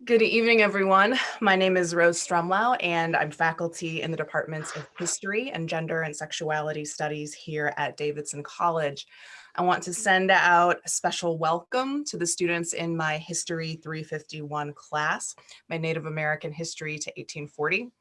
Good evening, everyone. My name is Rose Strumlau, and I'm faculty in the departments of History and Gender and Sexuality Studies here at Davidson College. I want to send out a special welcome to the students in my History 351 class, my Native American History to 1840.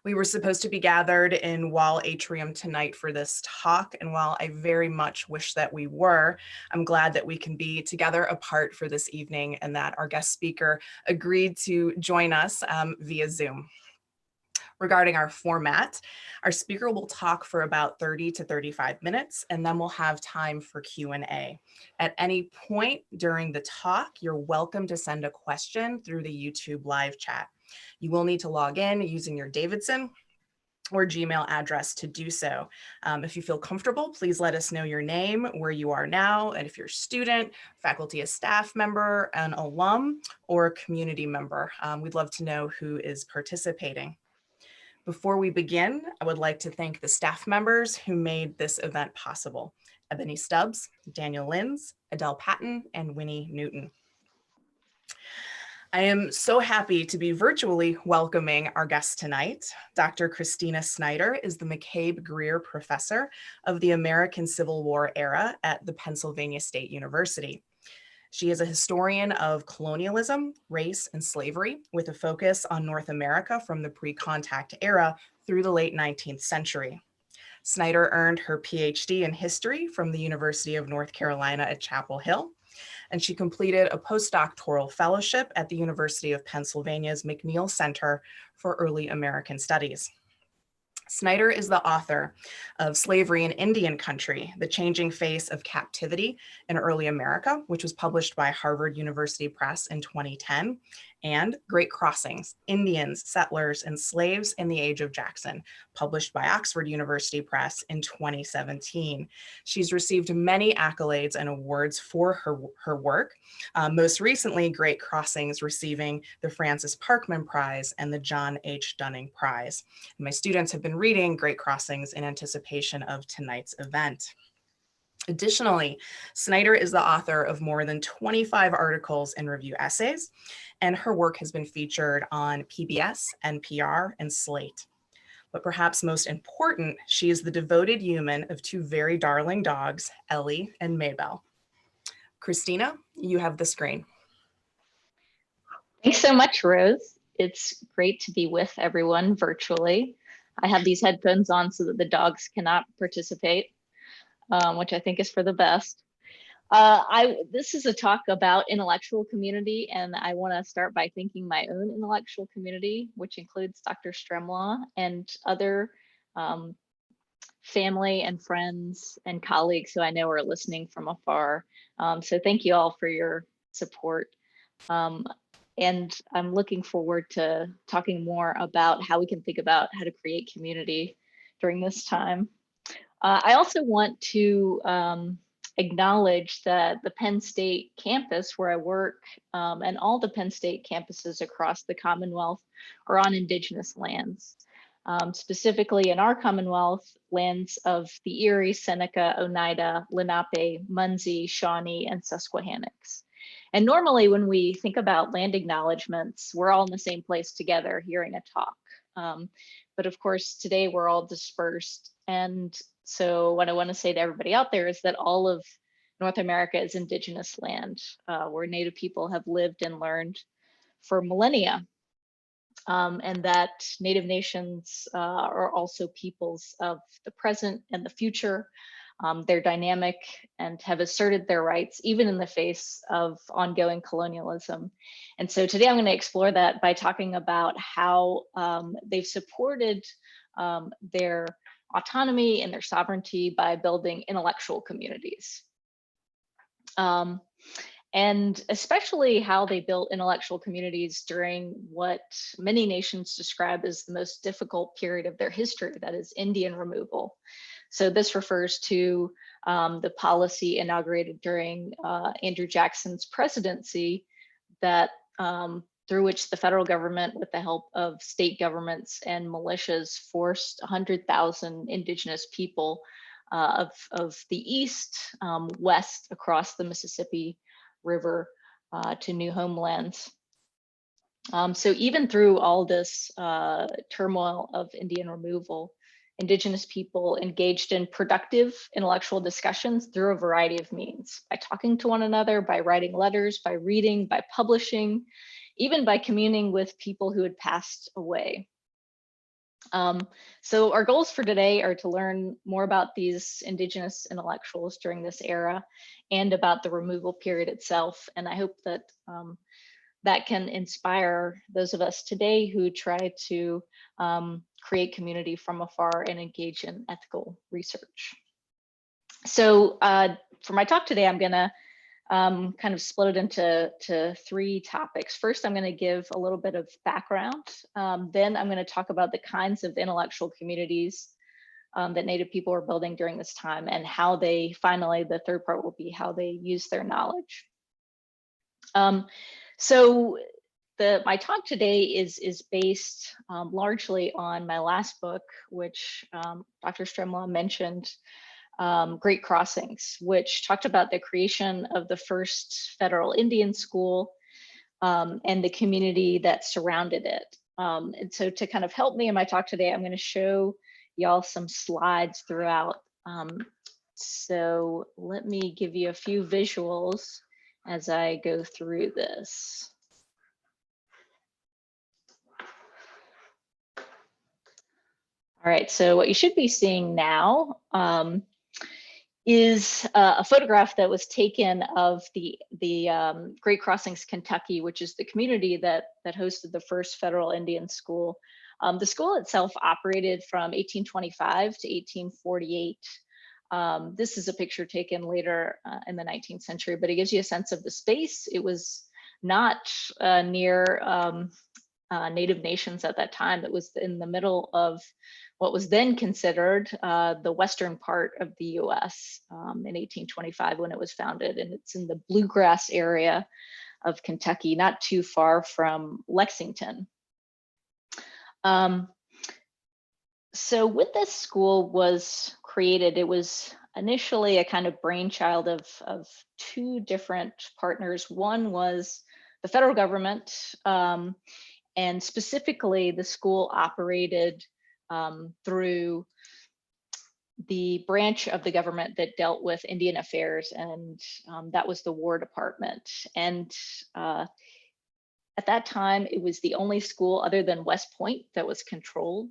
We were supposed to be gathered in Wall Atrium tonight for this talk, and while I very much wish that we were, I'm glad that we can be together apart for this evening and that our guest speaker agreed to join us via Zoom. Regarding our format, our speaker will talk for about 30 to 35 minutes, and then we'll have time for Q&A. At any point during the talk, you're welcome to send a question through the YouTube live chat. You will need to log in using your Davidson or Gmail address to do so. If you feel comfortable, please let us know your name, where you are now, and if you're a student, faculty, a staff member, an alum, or a community member. We'd love to know who is participating. Before we begin, I would like to thank the staff members who made this event possible: Ebony Stubbs, Daniel Linz, Adele Patton, and Winnie Newton. I am so happy to be virtually welcoming our guest tonight. Dr. Christina Snyder is the McCabe Greer Professor of the American Civil War era at the Pennsylvania State University. She is a historian of colonialism, race, and slavery with a focus on North America from the pre-contact era through the late 19th century. Snyder earned her PhD in history from the University of North Carolina at Chapel Hill, and she completed a postdoctoral fellowship at the University of Pennsylvania's McNeil Center for Early American Studies. Snyder is the author of Slavery in Indian Country: The Changing Face of Captivity in Early America, which was published by Harvard University Press in 2010, and Great Crossings: Indians, Settlers, and Slaves in the Age of Jackson, published by Oxford University Press in 2017. She's received many accolades and awards for her work, most recently Great Crossings receiving the Francis Parkman Prize and the John H. Dunning Prize. My students have been reading Great Crossings in anticipation of tonight's event. Additionally, Snyder is the author of more than 25 articles and review essays, and her work has been featured on PBS, NPR, and Slate. But perhaps most important, she is the devoted human of two very darling dogs, Ellie and Maybelle. Christina, you have the screen. Thanks so much, Rose. It's great to be with everyone virtually. I have these headphones on so that the dogs cannot participate, which I think is for the best. This is a talk about intellectual community, and I want to start by thanking my own intellectual community, which includes Dr. Stremlaw and other family and friends and colleagues who I know are listening from afar. So thank you all for your support. And I'm looking forward to talking more about how we can think about how to create community during this time. I also want to acknowledge that the Penn State campus where I work and all the Penn State campuses across the Commonwealth are on Indigenous lands. Specifically in our Commonwealth, lands of the Erie, Seneca, Oneida, Lenape, Munsee, Shawnee, and Susquehannocks. And normally when we think about land acknowledgements, we're all in the same place together hearing a talk. But of course, today we're all dispersed. And so what I want to say to everybody out there is that all of North America is Indigenous land, where Native people have lived and learned for millennia. And that Native nations are also peoples of the present and the future. They're dynamic and have asserted their rights even in the face of ongoing colonialism. And so today I'm going to explore that by talking about how they've supported their autonomy and their sovereignty by building intellectual communities. And especially how they built intellectual communities during what many nations describe as the most difficult period of their history, that is Indian removal. So this refers to the policy inaugurated during Andrew Jackson's presidency that through which the federal government, with the help of state governments and militias, forced 100,000 indigenous people of the East west across the Mississippi River to new homelands. So even through all this turmoil of Indian removal, Indigenous people engaged in productive intellectual discussions through a variety of means, by talking to one another, by writing letters, by reading, by publishing, even by communing with people who had passed away. So our goals for today are to learn more about these Indigenous intellectuals during this era and about the removal period itself. And I hope that that can inspire those of us today who try to create community from afar and engage in ethical research. So for my talk today, I'm gonna kind of split it into three topics. First, I'm gonna give a little bit of background. Then I'm gonna talk about the kinds of intellectual communities that Native people were building during this time, and how they, finally, the third part will be how they use their knowledge. So my talk today is based largely on my last book, which Dr. Stremla mentioned, Great Crossings, which talked about the creation of the first federal Indian school and the community that surrounded it. And so to kind of help me in my talk today, I'm going to show y'all some slides throughout. So let me give you a few visuals as I go through this. All right, so what you should be seeing now is a photograph that was taken of the Great Crossings, Kentucky, which is the community that hosted the first federal Indian school. The school itself operated from 1825 to 1848. This is a picture taken later in the 19th century, but it gives you a sense of the space. It was not near Native nations at that time. It was in the middle of what was then considered the western part of the US in 1825 when it was founded. And it's in the bluegrass area of Kentucky, not too far from Lexington. So when this school was created, it was initially a kind of brainchild of two different partners. One was the federal government, and specifically the school operated through the branch of the government that dealt with Indian affairs, and that was the War Department. And at that time, it was the only school other than West Point that was controlled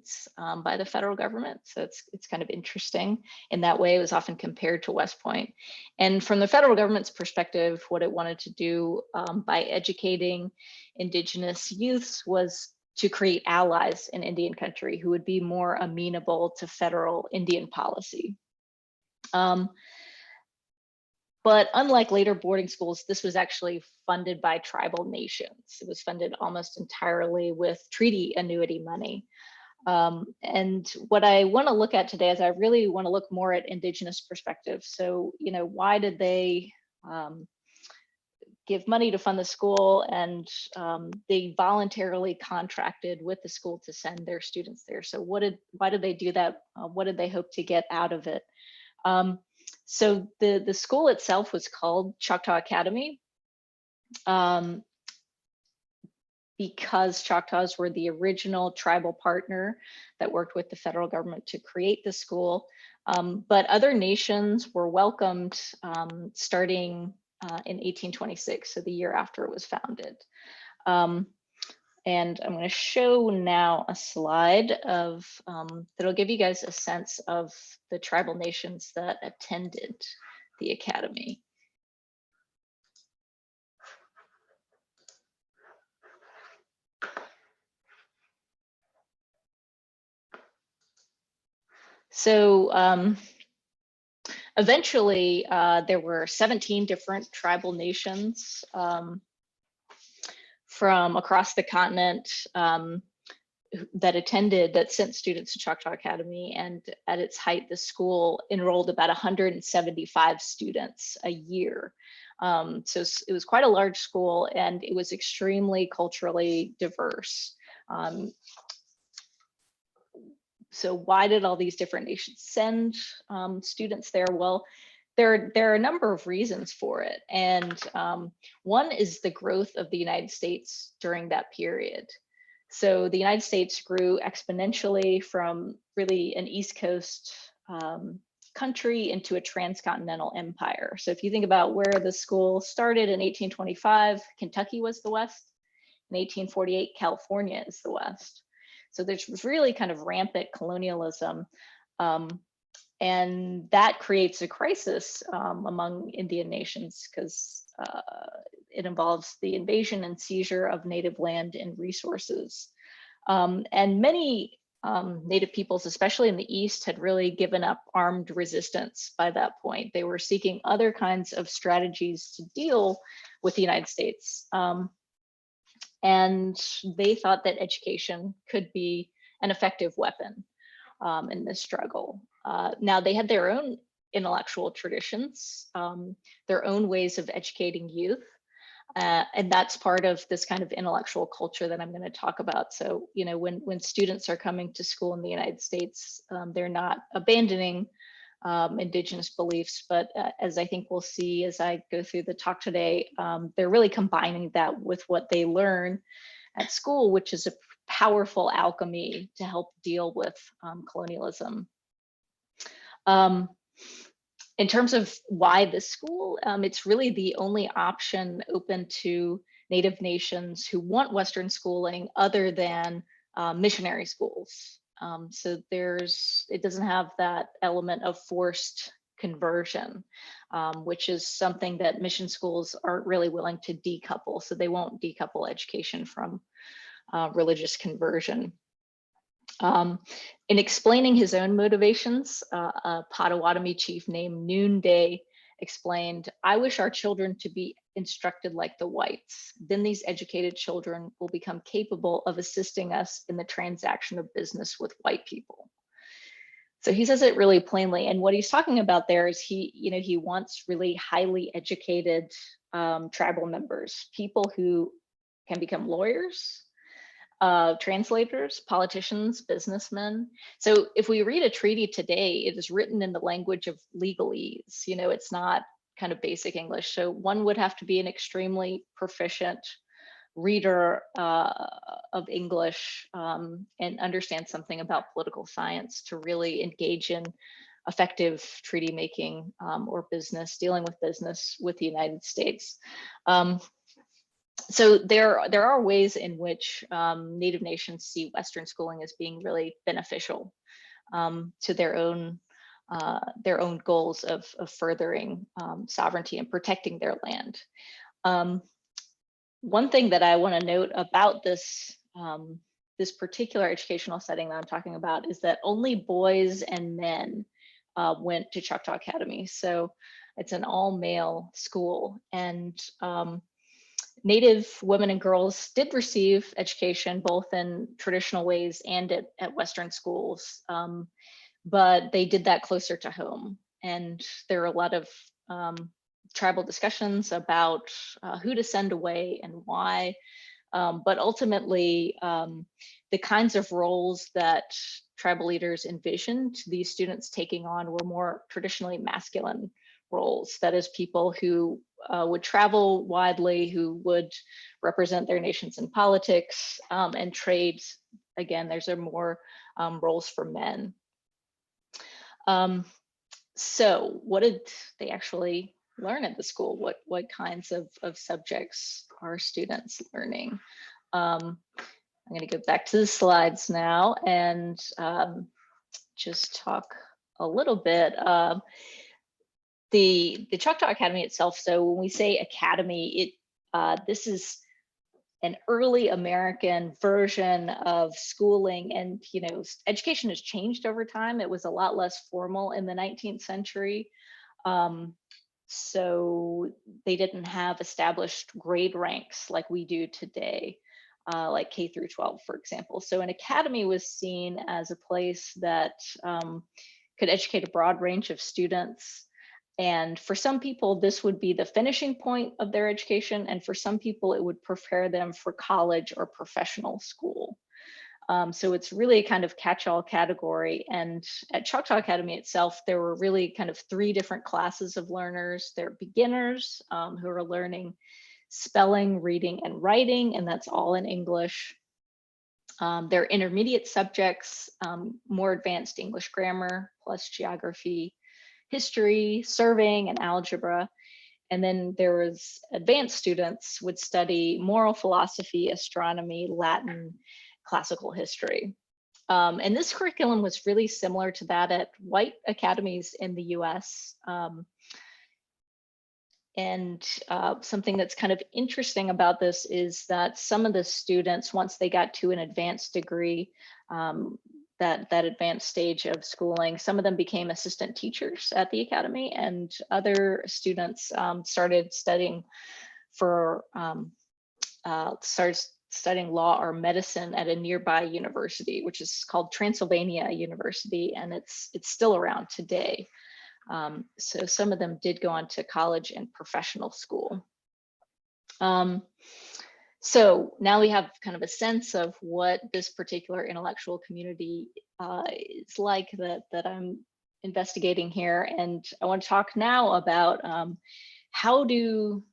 by the federal government. So it's kind of interesting in that way. It was often compared to West Point. And from the federal government's perspective, what it wanted to do by educating Indigenous youths was to create allies in Indian country who would be more amenable to federal Indian policy. But unlike later boarding schools, this was actually funded by tribal nations. It was funded almost entirely with treaty annuity money. And what I want to look at today is I really want to look more at Indigenous perspective. So, you know, why did they give money to fund the school? And they voluntarily contracted with the school to send their students there. So why did they do that? What did they hope to get out of it? So the school itself was called Choctaw Academy because Choctaws were the original tribal partner that worked with the federal government to create the school. But other nations were welcomed starting in 1826, so the year after it was founded. And I'm going to show now a slide of that'll give you guys a sense of the tribal nations that attended the academy. So eventually there were 17 different tribal nations from across the continent that sent students to Choctaw Academy. And at its height, the school enrolled about 175 students a year. So it was quite a large school, and it was extremely culturally diverse. So why did all these different nations send students there? Well, there are a number of reasons for it. And one is the growth of the United States during that period. So the United States grew exponentially from really an East Coast country into a transcontinental empire. So if you think about where the school started in 1825, Kentucky was the West. In 1848, California is the West. So there's really kind of rampant colonialism. And that creates a crisis among Indian nations because it involves the invasion and seizure of native land and resources. And many Native peoples, especially in the East, had really given up armed resistance by that point. They were seeking other kinds of strategies to deal with the United States. And they thought that education could be an effective weapon in this struggle. Now, they had their own intellectual traditions, their own ways of educating youth. And that's part of this kind of intellectual culture that I'm going to talk about. So, you know, when students are coming to school in the United States, they're not abandoning indigenous beliefs, but as I think we'll see as I go through the talk today, they're really combining that with what they learn at school, which is a powerful alchemy to help deal with colonialism. In terms of why this school, it's really the only option open to Native nations who want Western schooling other than missionary schools. So it doesn't have that element of forced conversion, which is something that mission schools aren't really willing to decouple. So they won't decouple education from religious conversion. In explaining his own motivations, a Potawatomi chief named Noonday explained, "I wish our children to be instructed like the whites. Then these educated children will become capable of assisting us in the transaction of business with white people." So he says it really plainly. And what he's talking about there is he wants really highly educated tribal members, people who can become lawyers, translators, politicians, businessmen. So if we read a treaty today, it is written in the language of legalese. You know, it's not kind of basic English. So one would have to be an extremely proficient reader of English and understand something about political science to really engage in effective treaty making or dealing with business with the United States. So there are ways in which Native nations see Western schooling as being really beneficial to their own goals of furthering sovereignty and protecting their land. One thing that I want to note about this this particular educational setting that I'm talking about is that only boys and men went to Choctaw Academy. So it's an all-male school, and Native women and girls did receive education both in traditional ways and at Western schools, but they did that closer to home. And there are a lot of tribal discussions about who to send away and why. But ultimately, the kinds of roles that tribal leaders envisioned these students taking on were more traditionally masculine roles. That is, people who would travel widely, who would represent their nations in politics and trade. Again, there's more roles for men. So what did they actually learn at the school? What kinds of subjects are students learning? I'm going to go back to the slides now and just talk a little bit. The Choctaw Academy itself, so when we say academy, this is an early American version of schooling, and education has changed over time. It was a lot less formal in the 19th century. So they didn't have established grade ranks like we do today, like K through 12, for example. So an academy was seen as a place that could educate a broad range of students. And for some people, this would be the finishing point of their education. And for some people, it would prepare them for college or professional school. So it's really a kind of catch-all category. And at Choctaw Academy itself, there were really kind of three different classes of learners. There are beginners who are learning spelling, reading, and writing, and that's all in English. There are intermediate subjects, more advanced English grammar, plus geography, history, surveying, and algebra. And then there was advanced students would study moral philosophy, astronomy, Latin, classical history. And this curriculum was really similar to that at white academies in the US. Something that's kind of interesting about this is that some of the students, once they got to an advanced degree, that advanced stage of schooling, some of them became assistant teachers at the academy, and other students started studying law or medicine at a nearby university, which is called Transylvania University, and it's still around today. So some of them did go on to college and professional school. So now we have kind of a sense of what this particular intellectual community is like that I'm investigating here. And I want to talk now about how do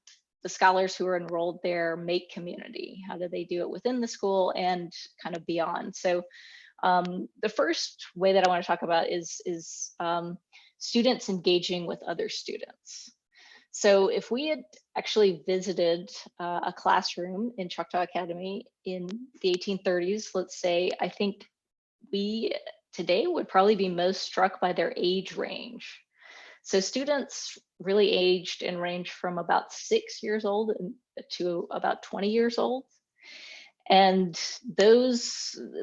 the scholars who are enrolled there make community? How do they do it within the school and kind of beyond? So the first way that I want to talk about is students engaging with other students. So if we had actually visited a classroom in Choctaw Academy in the 1830s, let's say, I think we today would probably be most struck by their age range. So students really aged and ranged from about 6 years old to about 20 years old. And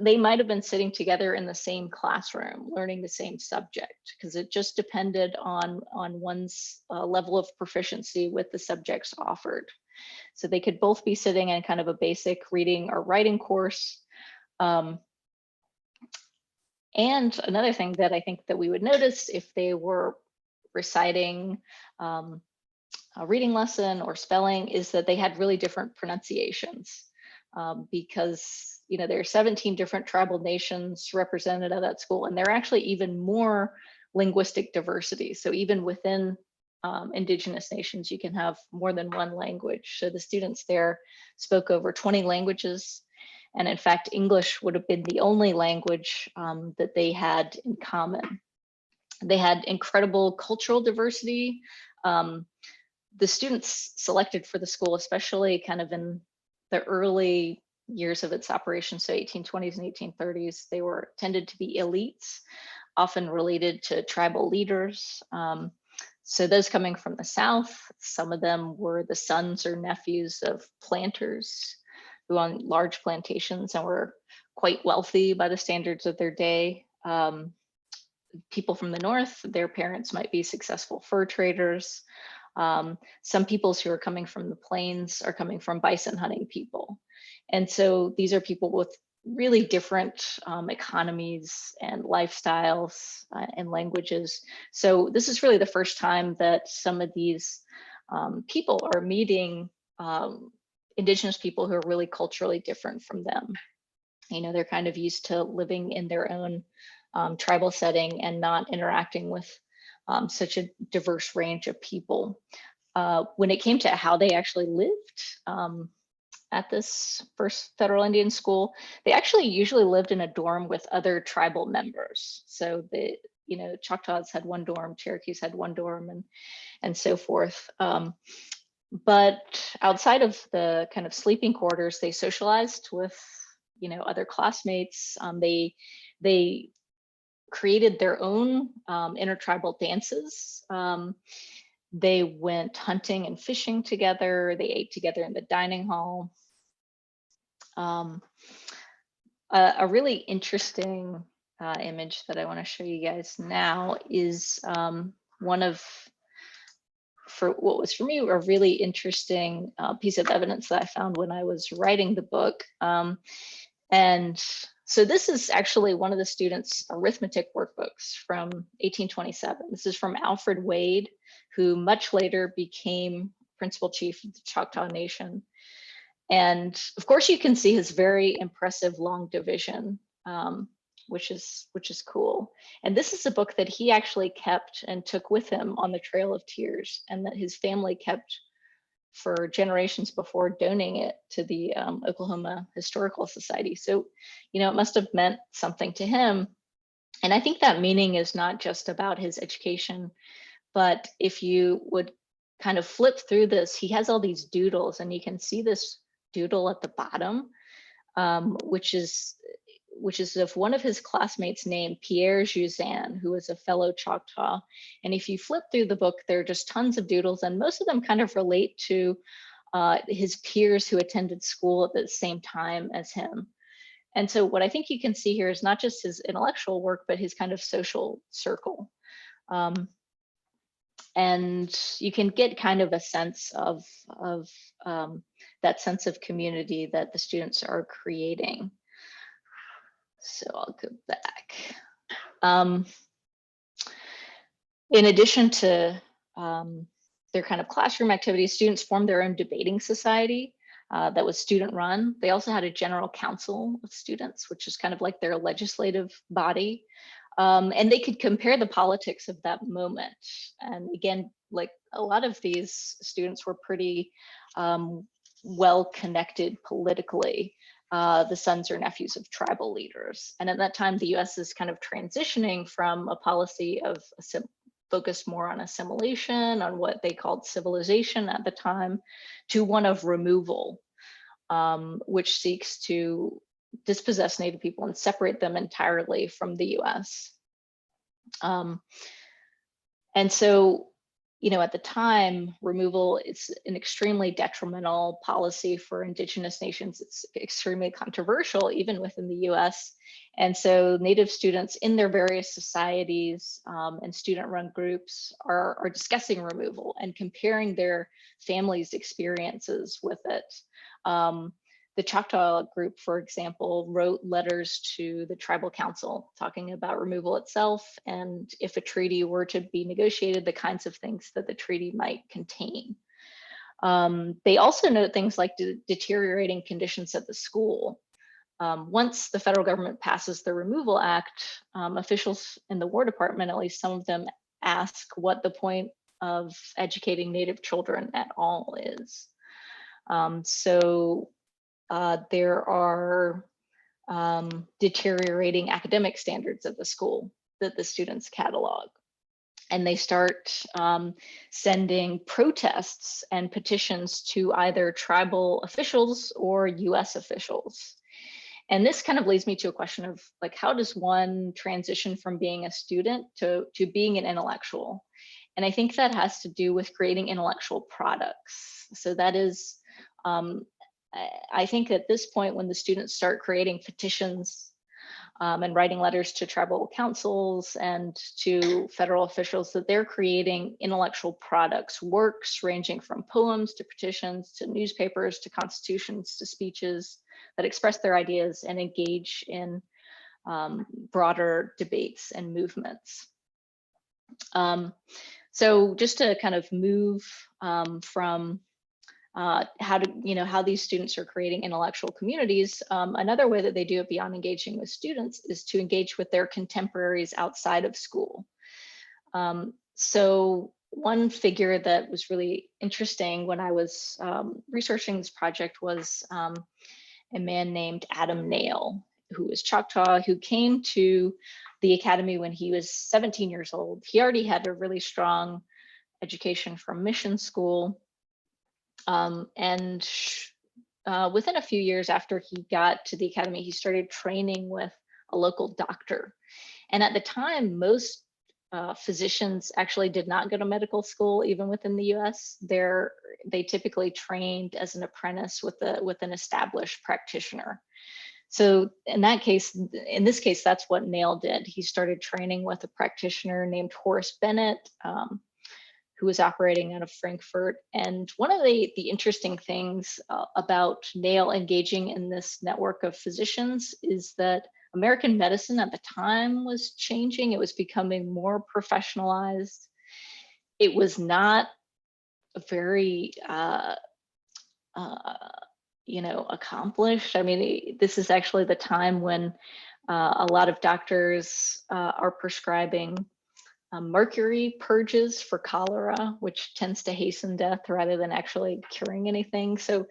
they might have been sitting together in the same classroom, learning the same subject, because it just depended on one's level of proficiency with the subjects offered. So they could both be sitting in kind of a basic reading or writing course. And another thing that I think that we would notice if they were reciting a reading lesson or spelling is that they had really different pronunciations. Because there are 17 different tribal nations represented at that school, and there are actually even more linguistic diversity. So even within indigenous nations, you can have more than one language. So the students there spoke over 20 languages, and in fact, English would have been the only language that they had in common. They had incredible cultural diversity. The students selected for the school, especially kind of in the early years of its operation, so 1820s and 1830s, they tended to be elites, often related to tribal leaders. So those coming from the South, some of them were the sons or nephews of planters who owned large plantations and were quite wealthy by the standards of their day. People from the North, their parents might be successful fur traders. Some peoples who are coming from the plains are coming from bison hunting people. And so these are people with really different economies and lifestyles and languages. So this is really the first time that some of these people are meeting indigenous people who are really culturally different from them. They're kind of used to living in their own tribal setting and not interacting with such a diverse range of people. When it came to how they actually lived at this first federal Indian school, they actually usually lived in a dorm with other tribal members. So the Choctaws had one dorm, Cherokees had one dorm, and so forth. But outside of the kind of sleeping quarters, they socialized with other classmates. They created their own intertribal dances. They went hunting and fishing together. They ate together in the dining hall. A really interesting image that I want to show you guys now is for what was for me a really interesting piece of evidence that I found when I was writing the book. And so this is actually one of the students' arithmetic workbooks from 1827. This is from Alfred Wade, who much later became principal chief of the Choctaw Nation. And of course, you can see his very impressive long division, which is cool. And this is a book that he actually kept and took with him on the Trail of Tears, and that his family kept for generations before donating it to the Oklahoma Historical Society. So, it must have meant something to him. And I think that meaning is not just about his education, but if you would kind of flip through this, he has all these doodles, and you can see this doodle at the bottom, which is of one of his classmates named Pierre Juzan, who was a fellow Choctaw. And if you flip through the book, there are just tons of doodles, and most of them kind of relate to his peers who attended school at the same time as him. And so what I think you can see here is not just his intellectual work, but his kind of social circle. And you can get kind of a sense of that sense of community that the students are creating. So I'll go back. In addition to their kind of classroom activities, students formed their own debating society that was student run. They also had a general council of students, which is kind of like their legislative body. And they could compare the politics of that moment. And again, like a lot of these students were pretty well connected politically, the sons or nephews of tribal leaders. And at that time, the US is kind of transitioning from a policy of focused more on assimilation, on what they called civilization at the time, to one of removal, which seeks to dispossess Native people and separate them entirely from the US. And so, at the time, removal is an extremely detrimental policy for Indigenous nations. It's extremely controversial, even within the US. And so Native students in their various societies and student-run groups are discussing removal and comparing their families' experiences with it. The Choctaw group, for example, wrote letters to the tribal council talking about removal itself, and if a treaty were to be negotiated, the kinds of things that the treaty might contain. They also note things like deteriorating conditions at the school. Once the federal government passes the Removal Act, officials in the War Department, at least some of them, ask what the point of educating Native children at all is. There are deteriorating academic standards at the school that the students catalog. And they start sending protests and petitions to either tribal officials or US officials. And this kind of leads me to a question of like, how does one transition from being a student to being an intellectual? And I think that has to do with creating intellectual products. So that is, I think at this point, when the students start creating petitions and writing letters to tribal councils and to federal officials, that they're creating intellectual products, works ranging from poems to petitions to newspapers to constitutions to speeches that express their ideas and engage in broader debates and movements. So just to kind of move from how these students are creating intellectual communities. Another way that they do it beyond engaging with students is to engage with their contemporaries outside of school. So one figure that was really interesting when I was researching this project was a man named Adam Nail, who was Choctaw, who came to the academy when he was 17 years old. He already had a really strong education from mission school. Within a few years after he got to the academy, he started training with a local doctor. And at the time, most physicians actually did not go to medical school, even within the US. They typically trained as an apprentice with an established practitioner. So in this case, that's what Nail did. He started training with a practitioner named Horace Bennett, who was operating out of Frankfurt. And one of the interesting things about Nail engaging in this network of physicians is that American medicine at the time was changing. It was becoming more professionalized. It was not a very accomplished. I mean, this is actually the time when a lot of doctors are prescribing mercury purges for cholera, which tends to hasten death rather than actually curing anything. So,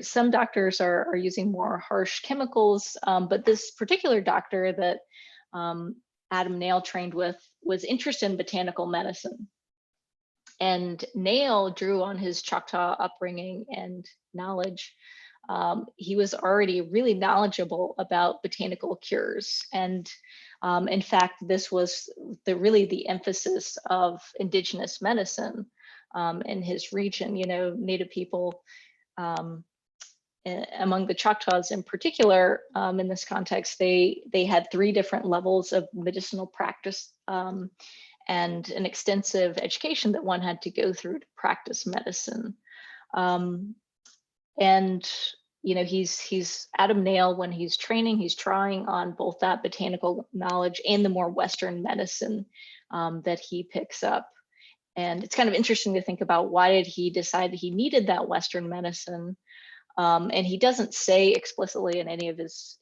some doctors are using more harsh chemicals, but this particular doctor that Adam Nail trained with was interested in botanical medicine. And Nail drew on his Choctaw upbringing and knowledge. He was already really knowledgeable about botanical cures. And in fact, this was really the emphasis of indigenous medicine in his region. Native people, among the Choctaws in particular, in this context, they had 3 different levels of medicinal practice and an extensive education that one had to go through to practice medicine. And he's Adam Nail, when he's training, he's trying on both that botanical knowledge and the more Western medicine that he picks up. And it's kind of interesting to think about, why did he decide that he needed that Western medicine? And he doesn't say explicitly in any of his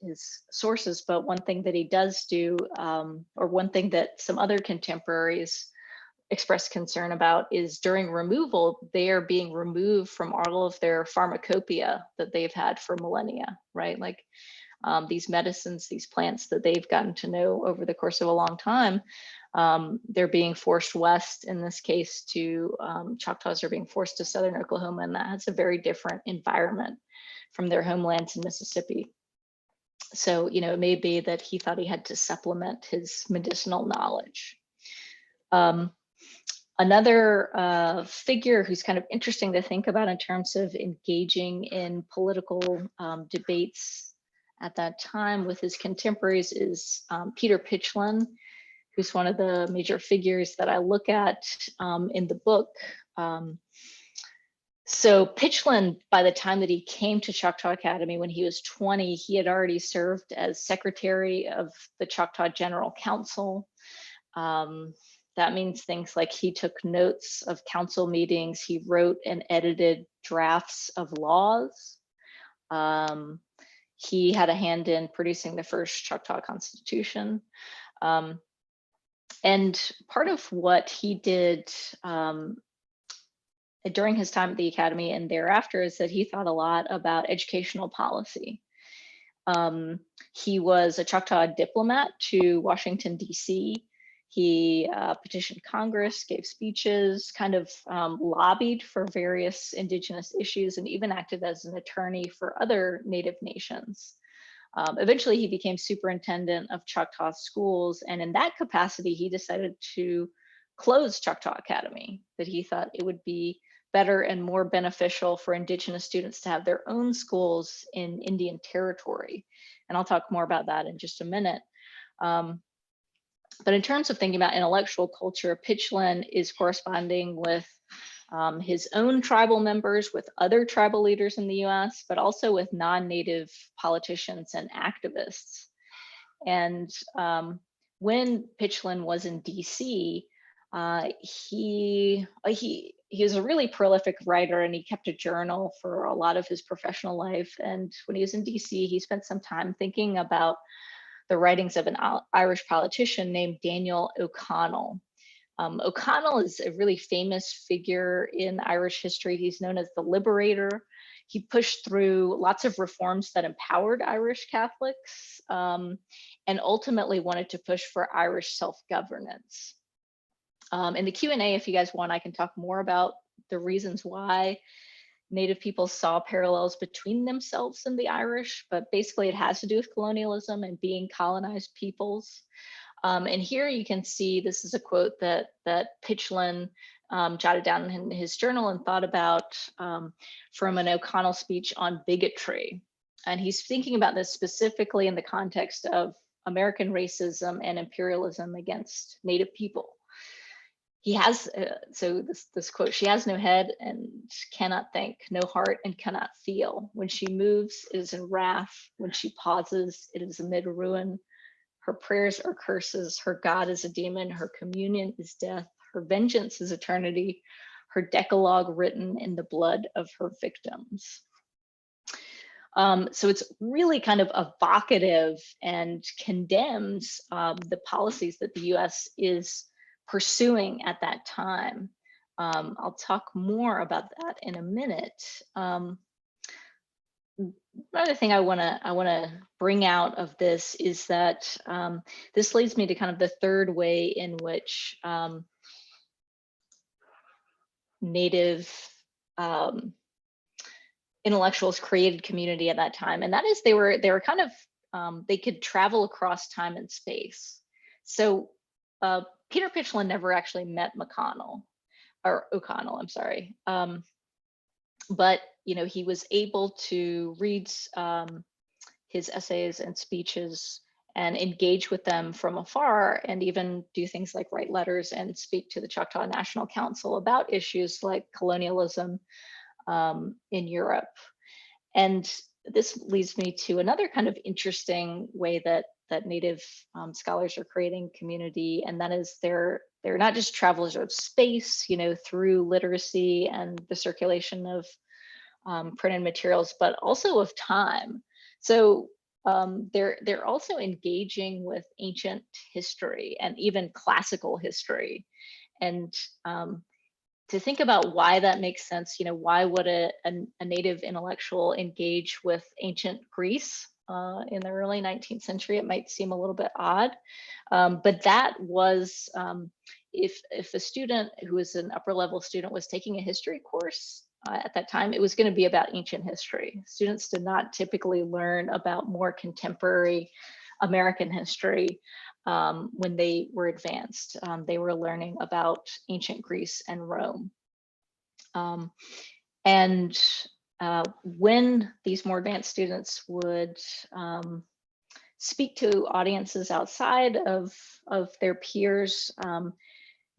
sources, but one thing that he does do, or one thing that some other contemporaries express concern about, is during removal, they are being removed from all of their pharmacopoeia that they've had for millennia, right? Like these medicines, these plants that they've gotten to know over the course of a long time, they're being forced west. In this case, to Choctaws are being forced to southern Oklahoma, and that has a very different environment from their homelands in Mississippi. So, it may be that he thought he had to supplement his medicinal knowledge. Another figure who's kind of interesting to think about in terms of engaging in political debates at that time with his contemporaries is Peter Pitchlynn, who's one of the major figures that I look at in the book. So Pitchlynn, by the time that he came to Choctaw Academy when he was 20, he had already served as secretary of the Choctaw General Council. That means things like he took notes of council meetings, he wrote and edited drafts of laws. He had a hand in producing the first Choctaw Constitution. And part of what he did during his time at the Academy and thereafter is that he thought a lot about educational policy. He was a Choctaw diplomat to Washington, D.C. He petitioned Congress, gave speeches, kind of lobbied for various indigenous issues, and even acted as an attorney for other Native nations. Eventually, he became superintendent of Choctaw schools, and in that capacity, he decided to close Choctaw Academy, that he thought it would be better and more beneficial for indigenous students to have their own schools in Indian territory. And I'll talk more about that in just a minute. But in terms of thinking about intellectual culture, Pitchlynn is corresponding with his own tribal members, with other tribal leaders in the US, but also with non-Native politicians and activists. And when Pitchlynn was in DC, he was a really prolific writer, and he kept a journal for a lot of his professional life. And when he was in DC, he spent some time thinking about the writings of an Irish politician named Daniel O'Connell. O'Connell is a really famous figure in Irish history. He's known as the Liberator. He pushed through lots of reforms that empowered Irish Catholics, and ultimately wanted to push for Irish self-governance. In the Q&A, if you guys want, I can talk more about the reasons why Native people saw parallels between themselves and the Irish, but basically it has to do with colonialism and being colonized peoples. And here you can see, this is a quote that Pitchlynn jotted down in his journal and thought about from an O'Connell speech on bigotry. And he's thinking about this specifically in the context of American racism and imperialism against Native people. He has, so this quote, "She has no head and cannot think, no heart and cannot feel. When she moves, it is in wrath. When she pauses, it is amid ruin. Her prayers are curses. Her God is a demon. Her communion is death. Her vengeance is eternity. Her decalogue written in the blood of her victims." So it's really kind of evocative and condemns the policies that the US is pursuing at that time. I'll talk more about that in a minute. Another thing I want to bring out of this is that this leads me to kind of the third way in which Native intellectuals created community at that time, and that is they were kind of they could travel across time and space. So Peter Pitchlynn never actually met McConnell or O'Connell, I'm sorry, but he was able to read his essays and speeches and engage with them from afar, and even do things like write letters and speak to the Choctaw National Council about issues like colonialism in Europe. And this leads me to another kind of interesting way that Native scholars are creating community, and that is they're not just travelers of space, through literacy and the circulation of printed materials, but also of time. So they're also engaging with ancient history and even classical history. And to think about why that makes sense, why would a Native intellectual engage with ancient Greece in the early 19th century? It might seem a little bit odd, but that was, if a student who was an upper level student was taking a history course at that time, it was going to be about ancient history. Students did not typically learn about more contemporary American history when they were advanced. They were learning about ancient Greece and Rome. And when these more advanced students would speak to audiences outside of their peers,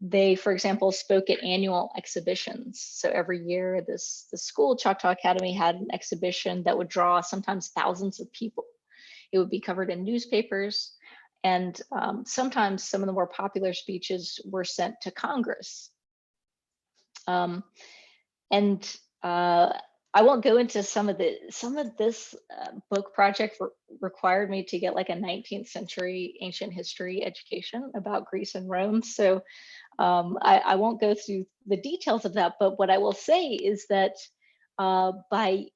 they, for example, spoke at annual exhibitions. So every year, the school, Choctaw Academy, had an exhibition that would draw sometimes thousands of people. It would be covered in newspapers, and sometimes some of the more popular speeches were sent to Congress. And I won't go into some of this book project required me to get like a 19th century ancient history education about Greece and Rome. So I won't go through the details of that, but what I will say is that by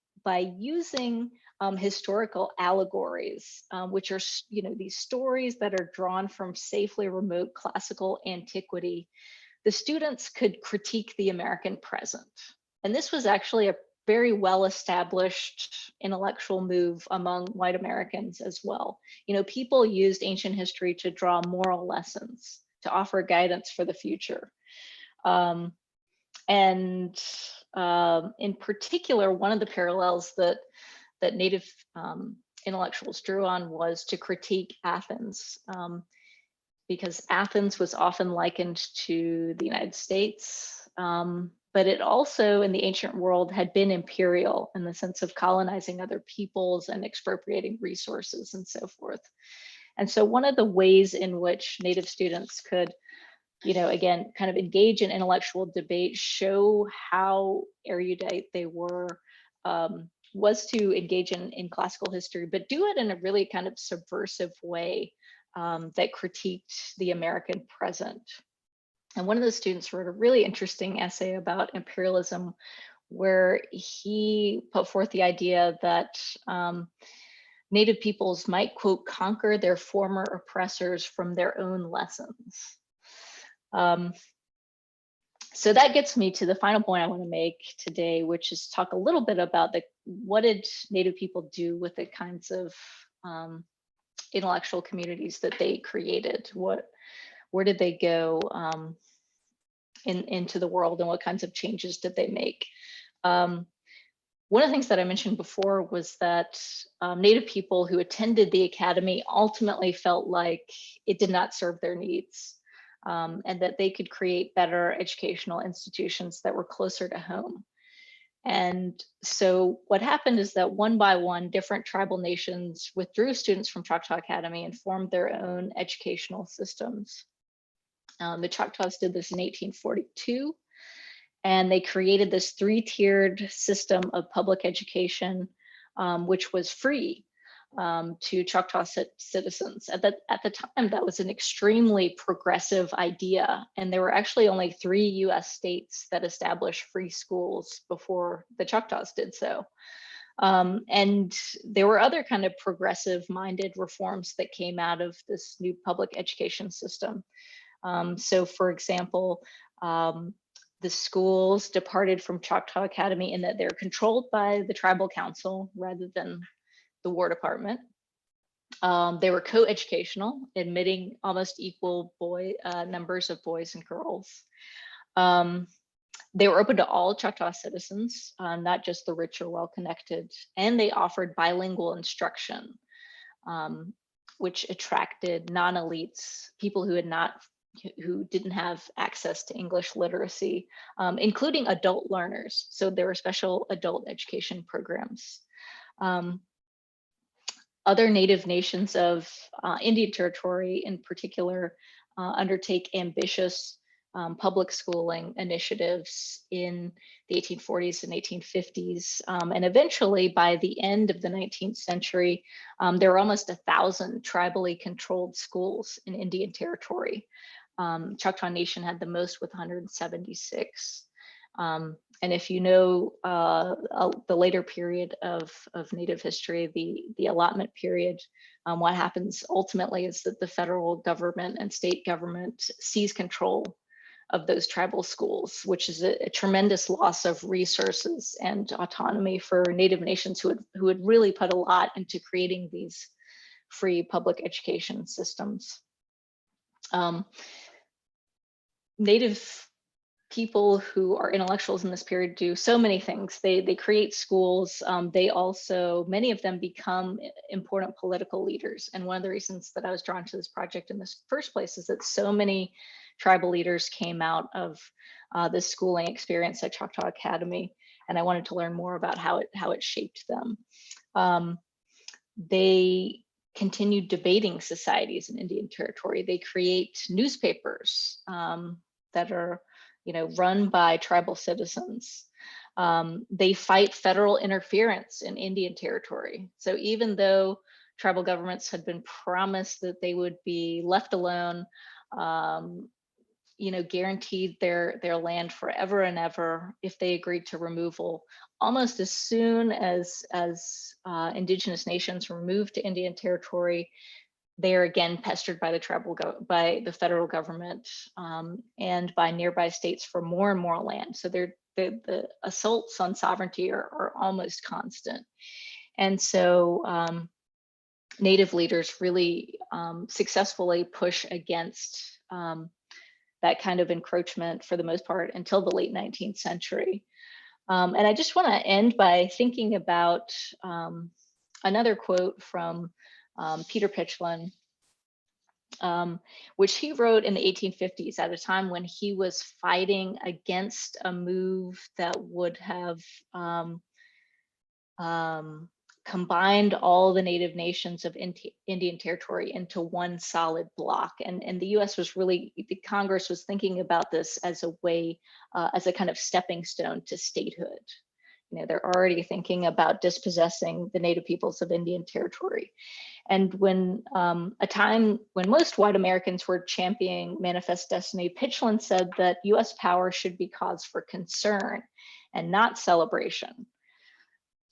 using historical allegories, which are these stories that are drawn from safely remote classical antiquity, the students could critique the American present. And this was actually a very well-established intellectual move among white Americans as well. People used ancient history to draw moral lessons, to offer guidance for the future. And in particular, one of the parallels that Native intellectuals drew on was to critique Athens, because Athens was often likened to the United States, but it also in the ancient world had been imperial in the sense of colonizing other peoples and expropriating resources and so forth. And so one of the ways in which Native students could, again, kind of engage in intellectual debate, show how erudite they were, was to engage in classical history, but do it in a really kind of subversive way that critiqued the American present. And one of the students wrote a really interesting essay about imperialism, where he put forth the idea that Native peoples might, quote, conquer their former oppressors from their own lessons. So that gets me to the final point I want to make today, which is talk a little bit about what did Native people do with the kinds of intellectual communities that they created? Where did they go into the world, and what kinds of changes did they make? One of the things that I mentioned before was that Native people who attended the academy ultimately felt like it did not serve their needs, and that they could create better educational institutions that were closer to home. And so what happened is that one by one, different tribal nations withdrew students from Choctaw Academy and formed their own educational systems. The Choctaws did this in 1842, and they created this three-tiered system of public education which was free to Choctaw citizens. At the time, that was an extremely progressive idea, and there were actually only 3 US states that established free schools before the Choctaws did so. And there were other kind of progressive minded reforms that came out of this new public education system. So for example, the schools departed from Choctaw Academy in that they're controlled by the tribal council rather than the War Department. They were co-educational, admitting almost equal numbers of boys and girls. They were open to all Choctaw citizens, not just the rich or well-connected, and they offered bilingual instruction, which attracted non-elites, people who didn't have access to English literacy, including adult learners. So there were special adult education programs. Other Native nations of Indian Territory in particular undertake ambitious public schooling initiatives in the 1840s and 1850s. And eventually, by the end of the 19th century, there were almost 1,000 tribally controlled schools in Indian Territory. Choctaw Nation had the most with 176. And if you know the later period of Native history, the allotment period, what happens ultimately is that the federal government and state government seize control of those tribal schools, which is a tremendous loss of resources and autonomy for Native nations who had really put a lot into creating these free public education systems. Native people who are intellectuals in this period do so many things. They create schools. They also, many of them become important political leaders. And one of the reasons that I was drawn to this project in the first place is that so many tribal leaders came out of this schooling experience at Choctaw Academy. And I wanted to learn more about how it shaped them. They continued debating societies in Indian Territory. They create newspapers that are run by tribal citizens. They fight federal interference in Indian Territory. So even though tribal governments had been promised that they would be left alone, guaranteed their land forever and ever if they agreed to removal, almost as soon as indigenous nations were moved to Indian Territory, they are again pestered by by the federal government and by nearby states for more and more land. So the assaults on sovereignty are almost constant. And so Native leaders really successfully push against that kind of encroachment for the most part until the late 19th century. And I just want to end by thinking about another quote from Peter Pitchlynn, which he wrote in the 1850s at a time when he was fighting against a move that would have combined all the Native nations of Indian Territory into one solid block. And the US was really, the Congress was thinking about this as a way, as a kind of stepping stone to statehood. They're already thinking about dispossessing the Native peoples of Indian Territory. And when a time when most white Americans were championing Manifest Destiny, Pitchlynn said that US power should be cause for concern and not celebration.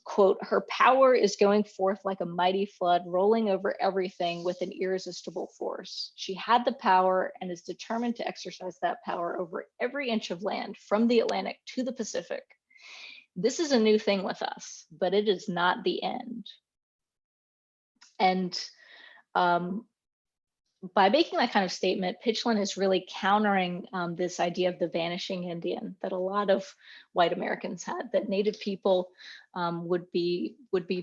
Quote, "Her power is going forth like a mighty flood, rolling over everything with an irresistible force. She had the power and is determined to exercise that power over every inch of land from the Atlantic to the Pacific. This is a new thing with us, but it is not the end." And by making that kind of statement, Pitchlynn is to countering this idea of the vanishing Indian that a lot of white Americans had, that Native people would be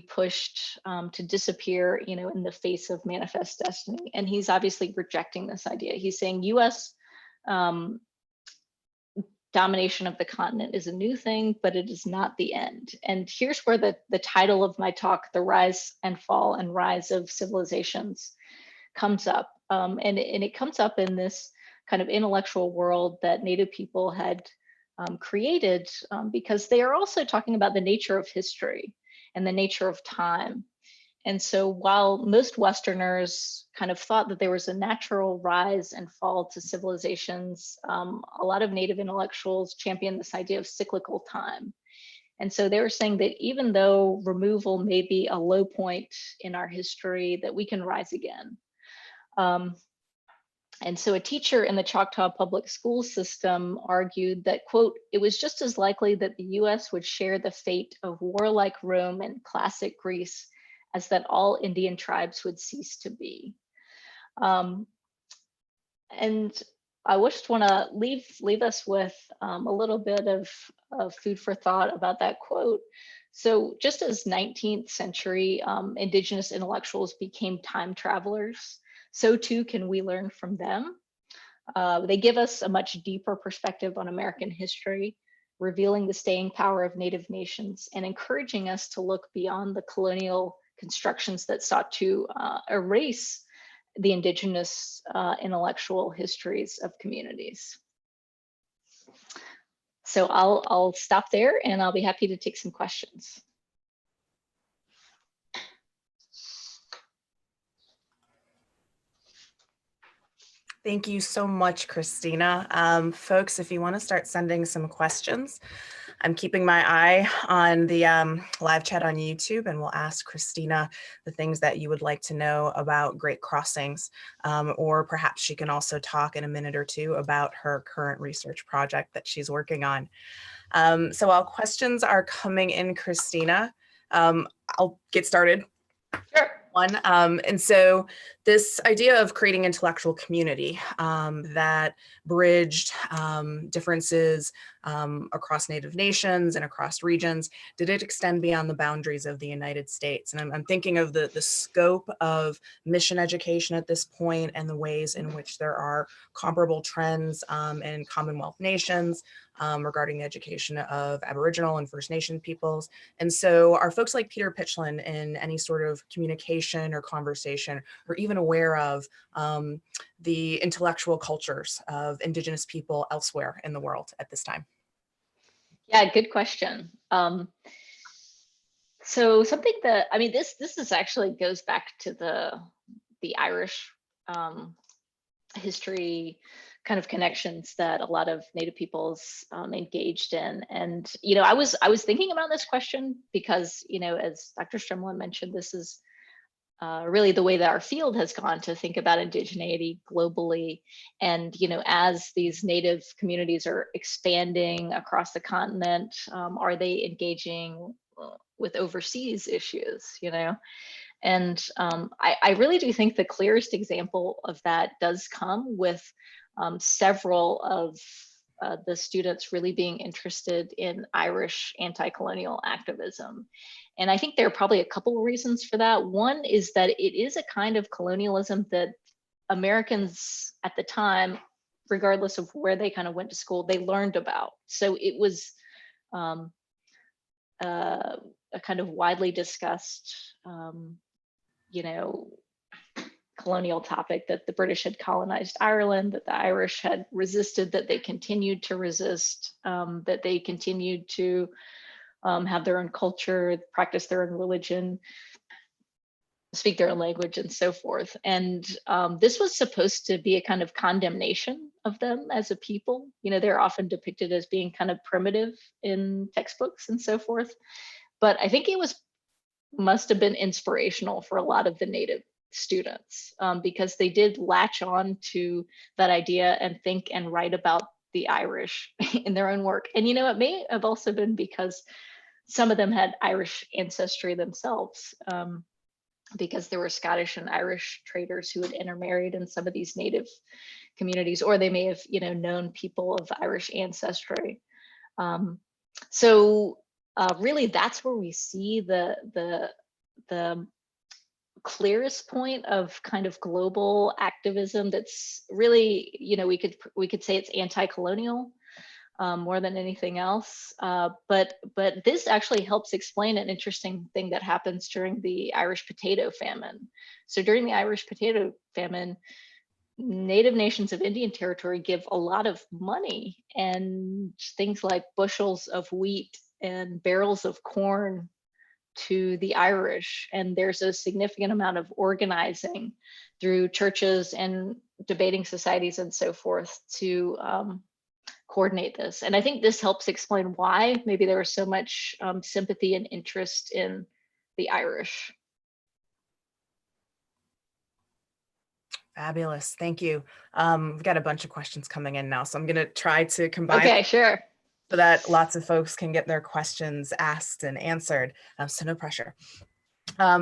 pushed to disappear, in the face of Manifest Destiny. And he's obviously rejecting this idea. He's saying US domination of the continent is a new thing, but it is not the end. And here's where the title of my talk, The Rise and Fall and Rise of Civilizations, comes up. And it comes up in this kind of intellectual world that Native people had created because they are also talking about the nature of history. and the nature of time. And so while most Westerners kind of thought that there was a natural rise and fall to civilizations, a lot of Native intellectuals championed this idea of cyclical time. And so they were saying that even though removal may be a low point in our history, that we can rise again. And so a teacher in the Choctaw public school system argued that, quote, it was just as likely that the US would share the fate of warlike Rome and classic Greece as that all Indian tribes would cease to be. And I just want to leave us with a little bit of food for thought about that quote. So just as 19th century Indigenous intellectuals became time travelers, so too can we learn from them. They give us a much deeper perspective on American history, revealing the staying power of Native nations and encouraging us to look beyond the colonial constructions that sought to erase the Indigenous intellectual histories of communities. So I'll stop there and I'll be happy to take some questions. Thank you so much, Christina. Folks, if you want to start sending some questions, I'm keeping my eye on the live chat on YouTube, and we'll ask Christina the things that you would like to know about Great Crossings, or perhaps she can also talk in a minute or two about her current research project that she's working on. So while questions are coming in, Christina, I'll get started. Sure. And so this idea of creating intellectual community that bridged differences across Native nations and across regions, did it extend beyond the boundaries of the United States? And I'm thinking of the scope of mission education at this point and the ways in which there are comparable trends in Commonwealth nations regarding the education of Aboriginal and First Nation peoples. And so are folks like Peter Pitchlin in any sort of communication or conversation, or even aware of the intellectual cultures of Indigenous people elsewhere in the world at this time? Yeah, good question. So something that, I mean, this is actually goes back to the Irish history kind of connections that a lot of Native peoples engaged in. And, you know, I was thinking about this question because, you know, as Dr. Stremlin mentioned, this is really the way that our field has gone to think about indigeneity globally. And, you know, as these Native communities are expanding across the continent, are they engaging with overseas issues, you know? And I really do think the clearest example of that does come with several of the students really being interested in Irish anti-colonial activism. And I think there are probably a couple of reasons for that. One is that it is a kind of colonialism that Americans at the time, regardless of where they kind of went to school, they learned about. So it was a kind of widely discussed, you know, colonial topic that the British had colonized Ireland, that the Irish had resisted, that they continued to resist, that they continued to have their own culture, practice their own religion, speak their own language, and so forth. And this was supposed to be a kind of condemnation of them as a people. You know, they're often depicted as being kind of primitive in textbooks and so forth. But I think it must have been inspirational for a lot of the Native students because they did latch on to that idea and think and write about the Irish in their own work. And, you know, it may have also been because some of them had Irish ancestry themselves, because there were Scottish and Irish traders who had intermarried in some of these Native communities, or they may have, you know, known people of Irish ancestry. So really, that's where we see the clearest point of kind of global activism that's really, you know, we could say it's anti-colonial more than anything else. But this actually helps explain an interesting thing that happens during the Irish potato famine. So during the Irish potato famine, Native nations of Indian Territory give a lot of money and things like bushels of wheat and barrels of corn to the Irish, and there's a significant amount of organizing through churches and debating societies and so forth to coordinate this. And I think this helps explain why maybe there was so much sympathy and interest in the Irish. Fabulous. Thank you. We've got a bunch of questions coming in now, so I'm going to try to combine Okay, sure. so that lots of folks can get their questions asked and answered. So no pressure.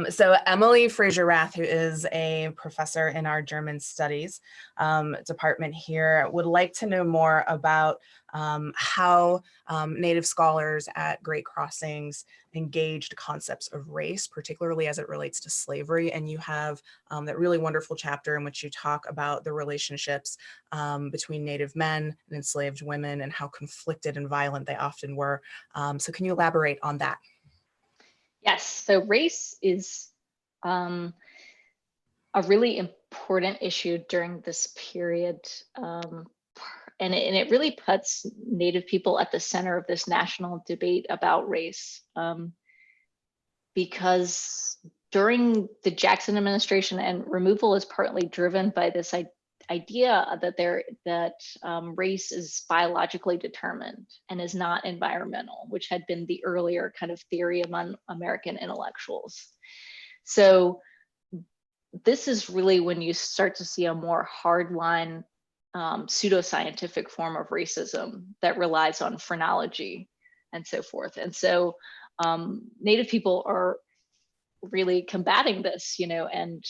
So Emily Fraser-Rath, who is a professor in our German Studies department here, would like to know more about how Native scholars at Great Crossings engaged concepts of race, particularly as it relates to slavery. And you have that really wonderful chapter in which you talk about the relationships between Native men and enslaved women and how conflicted and violent they often were. So can you elaborate on that? Yes, so race is a really important issue during this period. And it really puts Native people at the center of this national debate about race. Because during the Jackson administration, and removal is partly driven by this idea that race is biologically determined and is not environmental, which had been the earlier kind of theory among American intellectuals. So this is really when you start to see a more hardline pseudoscientific form of racism that relies on phrenology and so forth. And so Native people are really combating this, and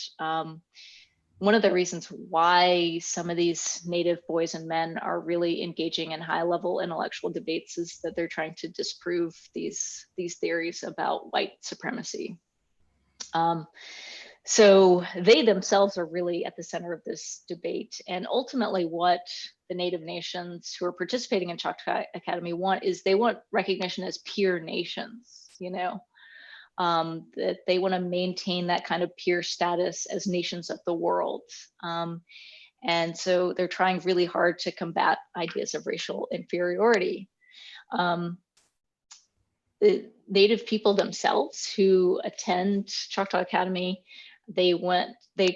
one of the reasons why some of these Native boys and men are really engaging in high-level intellectual debates is that they're trying to disprove these theories about white supremacy. So they themselves are really at the center of this debate. And ultimately what the Native nations who are participating in Choctaw Academy want is they want recognition as peer nations, that they want to maintain that kind of peer status as nations of the world. And so they're trying really hard to combat ideas of racial inferiority. The Native people themselves who attend Choctaw Academy, they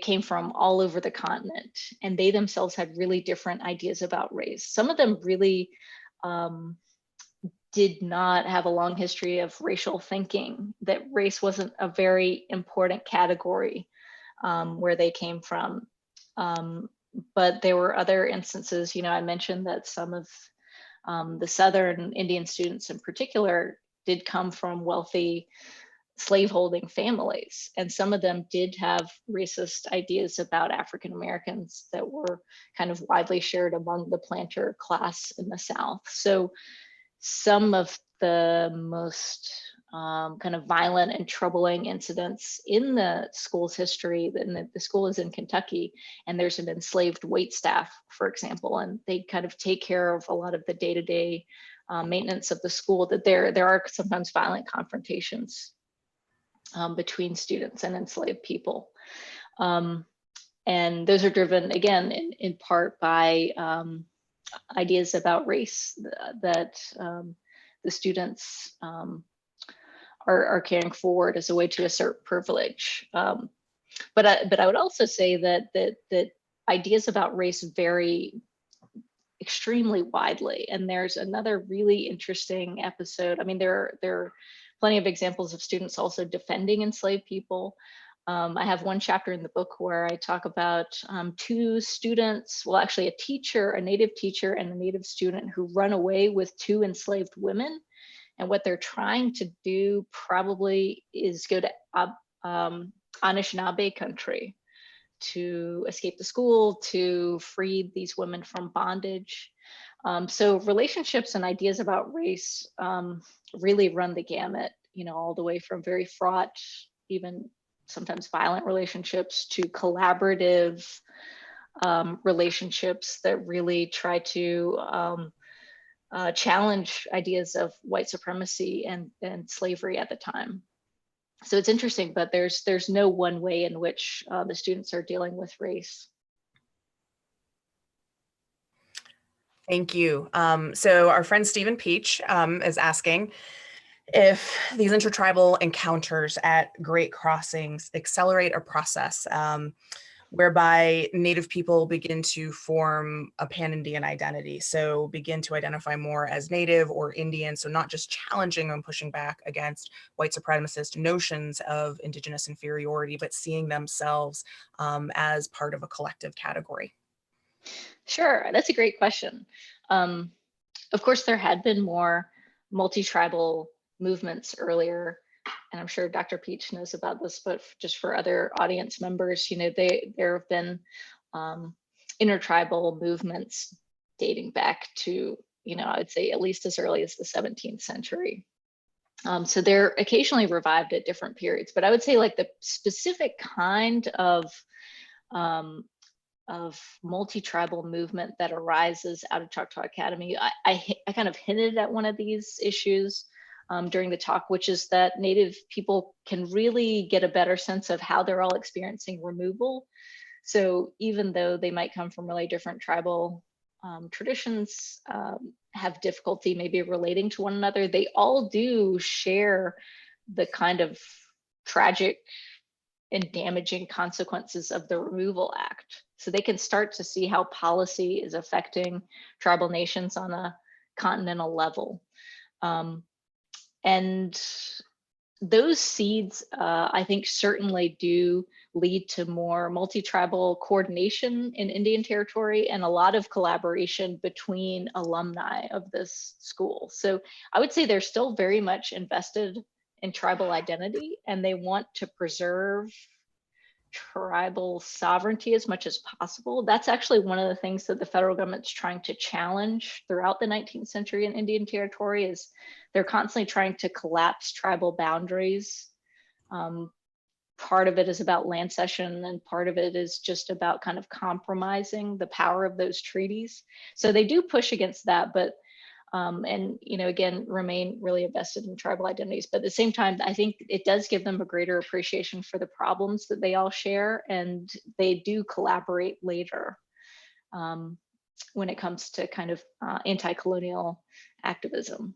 came from all over the continent, and they themselves had really different ideas about race. Some of them really did not have a long history of racial thinking, that race wasn't a very important category where they came from. But there were other instances, I mentioned that some of the Southern Indian students in particular did come from wealthy slaveholding families. And some of them did have racist ideas about African Americans that were kind of widely shared among the planter class in the South. So some of the most kind of violent and troubling incidents in the school's history, and the school is in Kentucky, and there's an enslaved wait staff, for example, and they kind of take care of a lot of the day-to-day maintenance of the school, that there are sometimes violent confrontations between students and enslaved people. And those are driven, again, in part by ideas about race that the students are carrying forward as a way to assert privilege. But I would also say that ideas about race vary extremely widely. And there's another really interesting episode. I mean, there are plenty of examples of students also defending enslaved people. I have one chapter in the book where I talk about two students, well, actually a teacher, a Native teacher and a Native student who run away with two enslaved women. And what they're trying to do probably is go to Anishinaabe country to escape the school, to free these women from bondage. So relationships and ideas about race really run the gamut, all the way from very fraught, even sometimes violent relationships, to collaborative relationships that really try to challenge ideas of white supremacy and slavery at the time. So it's interesting, but there's no one way in which the students are dealing with race. Thank you. So our friend Stephen Peach is asking, if these intertribal encounters at Great Crossings accelerate a process whereby Native people begin to form a pan-Indian identity. So begin to identify more as Native or Indian. So not just challenging and pushing back against white supremacist notions of Indigenous inferiority, but seeing themselves as part of a collective category. Sure, that's a great question. Of course, there had been more multi-tribal movements earlier, and I'm sure Dr. Peach knows about this, but just for other audience members, there have been intertribal movements dating back to, I would say at least as early as the 17th century. So they're occasionally revived at different periods, but I would say like the specific kind of multi-tribal movement that arises out of Choctaw Academy. I kind of hinted at one of these issues during the talk, which is that Native people can really get a better sense of how they're all experiencing removal. So even though they might come from really different tribal traditions, have difficulty maybe relating to one another, they all do share the kind of tragic and damaging consequences of the Removal Act. So they can start to see how policy is affecting tribal nations on a continental level. And those seeds, I think, certainly do lead to more multi-tribal coordination in Indian territory and a lot of collaboration between alumni of this school. So I would say they're still very much invested in tribal identity, and they want to preserve tribal sovereignty as much as possible. That's actually one of the things that the federal government's trying to challenge throughout the 19th century in Indian territory. Is they're constantly trying to collapse tribal boundaries. Part of it is about land cession, and part of it is just about kind of compromising the power of those treaties. So they do push against that, but and again, remain really invested in tribal identities. But at the same time, I think it does give them a greater appreciation for the problems that they all share, and they do collaborate later when it comes to kind of anti-colonial activism.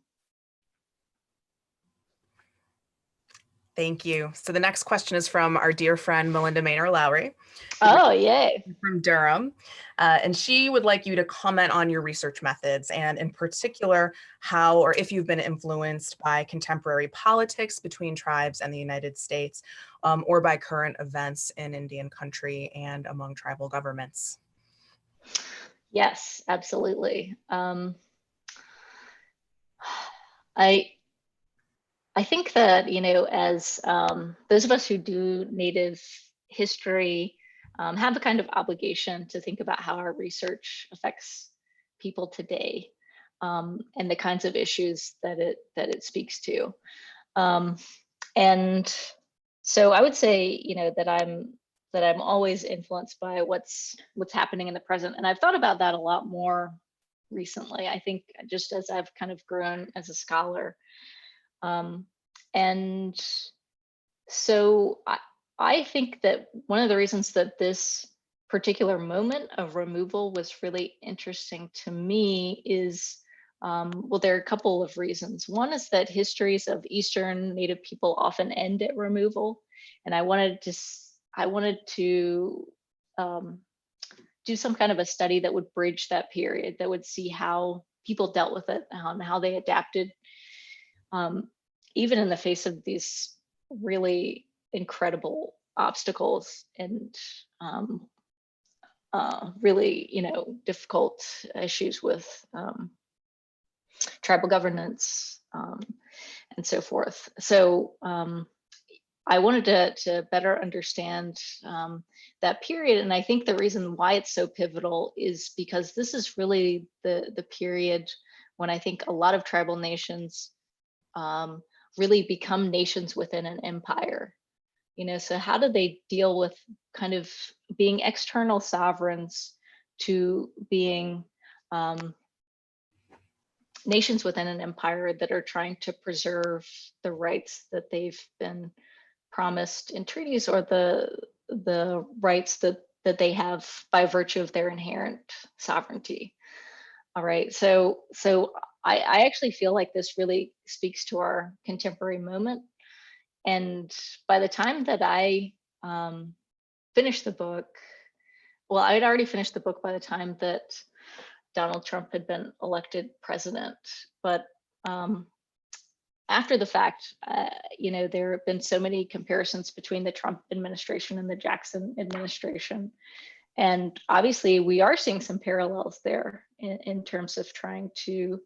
Thank you. So the next question is from our dear friend, Melinda Maynor Lowry. Oh, yay. From Durham. And she would like you to comment on your research methods, and in particular, how or if you've been influenced by contemporary politics between tribes and the United States, or by current events in Indian country and among tribal governments. Yes, absolutely. I think that, as those of us who do Native history have a kind of obligation to think about how our research affects people today, and the kinds of issues that it speaks to. And so I would say, that I'm always influenced by what's happening in the present. And I've thought about that a lot more recently. I think just as I've kind of grown as a scholar. And so I think that one of the reasons that this particular moment of removal was really interesting to me is, well, there are a couple of reasons. One is that histories of Eastern Native people often end at removal. And I wanted to do some kind of a study that would bridge that period, that would see how people dealt with it, how they adapted, even in the face of these really incredible obstacles and really, difficult issues with tribal governance and so forth. So I wanted to better understand that period. And I think the reason why it's so pivotal is because this is really the period when I think a lot of tribal nations really become nations within an empire. So how do they deal with kind of being external sovereigns to being nations within an empire that are trying to preserve the rights that they've been promised in treaties, or the rights that they have by virtue of their inherent sovereignty. All right, so I actually feel like this really speaks to our contemporary moment. And by the time that I finished the book, well, I had already finished the book by the time that Donald Trump had been elected president. But after the fact, there have been so many comparisons between the Trump administration and the Jackson administration. And obviously, we are seeing some parallels there in terms of trying to,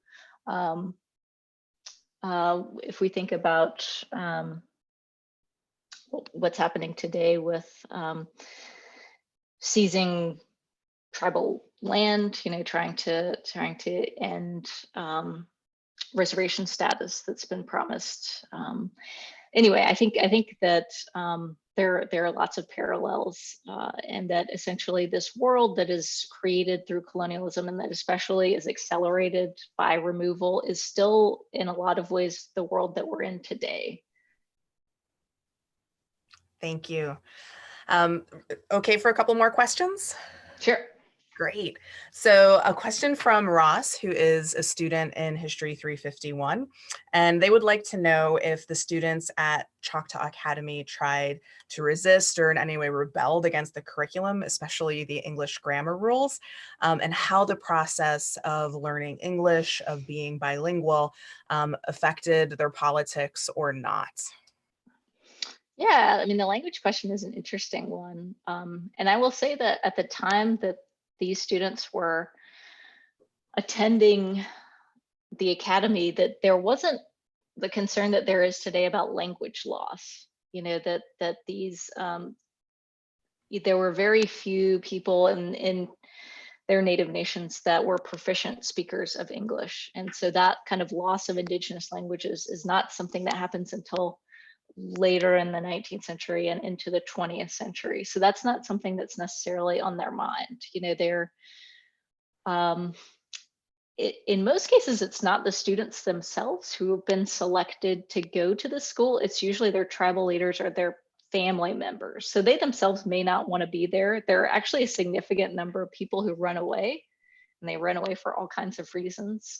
if we think about what's happening today with seizing tribal land, trying to end reservation status that's been promised. Anyway, I think that there are lots of parallels, and that essentially this world that is created through colonialism, and that especially is accelerated by removal, is still in a lot of ways the world that we're in today. Thank you. Okay for a couple more questions? Sure. Great. So a question from Ross, who is a student in History 351, and they would like to know if the students at Choctaw Academy tried to resist or in any way rebelled against the curriculum, especially the English grammar rules, and how the process of learning English, of being bilingual, affected their politics or not. Yeah, I mean, the language question is an interesting one. And I will say that at the time that these students were attending the academy, that there wasn't the concern that there is today about language loss. That these there were very few people in their native nations that were proficient speakers of English. And so that kind of loss of indigenous languages is not something that happens until later in the 19th century and into the 20th century. So that's not something that's necessarily on their mind. They're in most cases, it's not the students themselves who have been selected to go to the school. It's usually their tribal leaders or their family members. So they themselves may not want to be there. There are actually a significant number of people who run away, and they run away for all kinds of reasons.